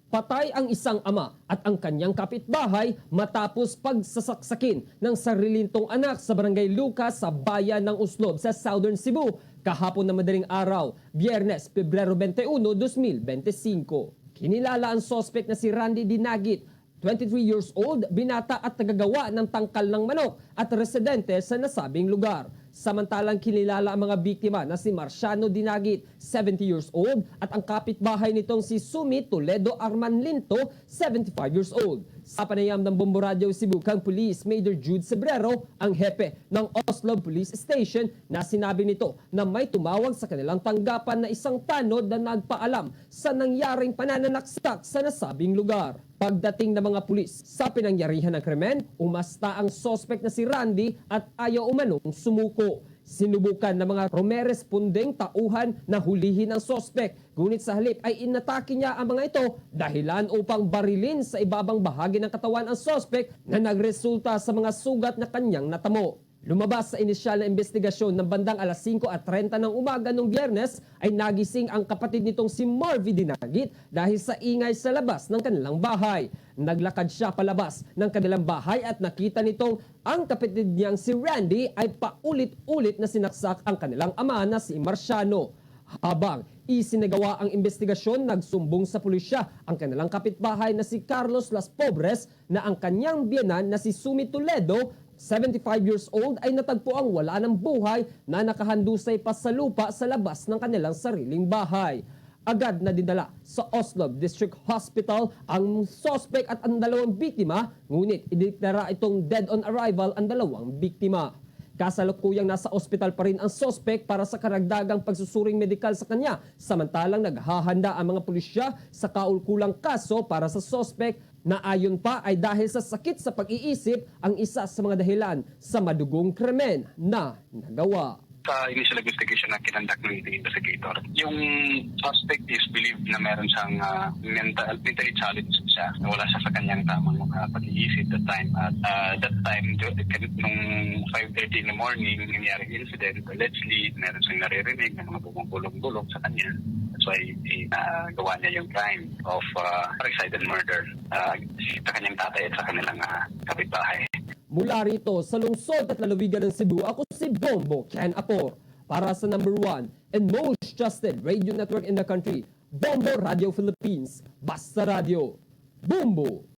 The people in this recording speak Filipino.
Patay ang isang ama at ang kanyang kapitbahay matapos pagsasaksakin ng sarilintong anak sa Barangay Lucas sa bayan ng Uslob sa Southern Cebu kahapon na madaling araw, Biyernes, Pebrero 21, 2025. Kinilala ang sospek na si Randy Dinagit, 23 years old, binata at tagagawa ng tangkal ng manok at residente sa nasabing lugar. Samantalang kinilala ang mga biktima na si Marciano Dinagit, 70 years old, at ang kapitbahay nitong si Sumi Toledo Armanlinto, 75 years old. Sa panayam ng Bombo Radio Cebu kang Police Major Jude Sebrero, ang hepe ng Oslob Police Station, na sinabi nito na may tumawag sa kanilang tanggapan na isang tanod na nagpaalam sa nangyaring pananaksak sa nasabing lugar. Pagdating ng mga pulis sa pinangyarihan ng krimen, umasta ang sospek na si Randy at ayaw umanong sumuko. Sinubukan ng mga rumerespondeng tauhan na hulihin ang sospek, ngunit sa halip ay inatake niya ang mga ito dahilan upang barilin sa ibabang bahagi ng katawan ang sospek na nagresulta sa mga sugat na kanyang natamo. Lumabas sa inisyal na investigasyon ng bandang alas 5:30 ng umaga noong Biyernes ay nagising ang kapatid nitong si Marvy Dinagit dahil sa ingay sa labas ng kanilang bahay. Naglakad siya palabas ng kanilang bahay at nakita nitong ang kapatid niyang si Randy ay paulit-ulit na sinaksak ang kanilang ama na si Marciano. Habang isinagawa ang investigasyon, nagsumbong sa pulisya ang kanilang kapitbahay na si Carlos Las Pobres na ang kanyang biyenan na si Sumi Toledo, 75 years old, ay natagpuang wala ng buhay na nakahandusay pa sa lupa sa labas ng kanilang sariling bahay. Agad na dinala sa Oslob District Hospital ang sospek at ang dalawang biktima, ngunit ideklara itong dead on arrival ang dalawang biktima. Kasalukuyang nasa ospital pa rin ang sospek para sa karagdagang pagsusuring medikal sa kanya, samantalang naghahanda ang mga pulisya sa kaulkulang kaso para sa sospek na ayon pa ay dahil sa sakit sa pag-iisip ang isa sa mga dahilan sa madugong krimen na nagawa. Sa initial investigation na kinandak ng investigator, yung suspect is believed na meron siyang mentally challenged siya. Wala siya sa kanyang tamang pag-iisip that time. At that time, nung 5:30 in the morning, nangyari incident, allegedly, meron siyang naririnig ng mga bumubulong-bulong sa kanya. That's why gawa niya yung crime of parricide and murder sa kanyang tatay at sa kanilang kapitbahay. Mula rito sa lungsod at lalawigan ng Cebu, ako si Bombo Ken Apor para sa number 1 and most trusted radio network in the country, Bombo Radio Philippines. Basta Radio. Bombo!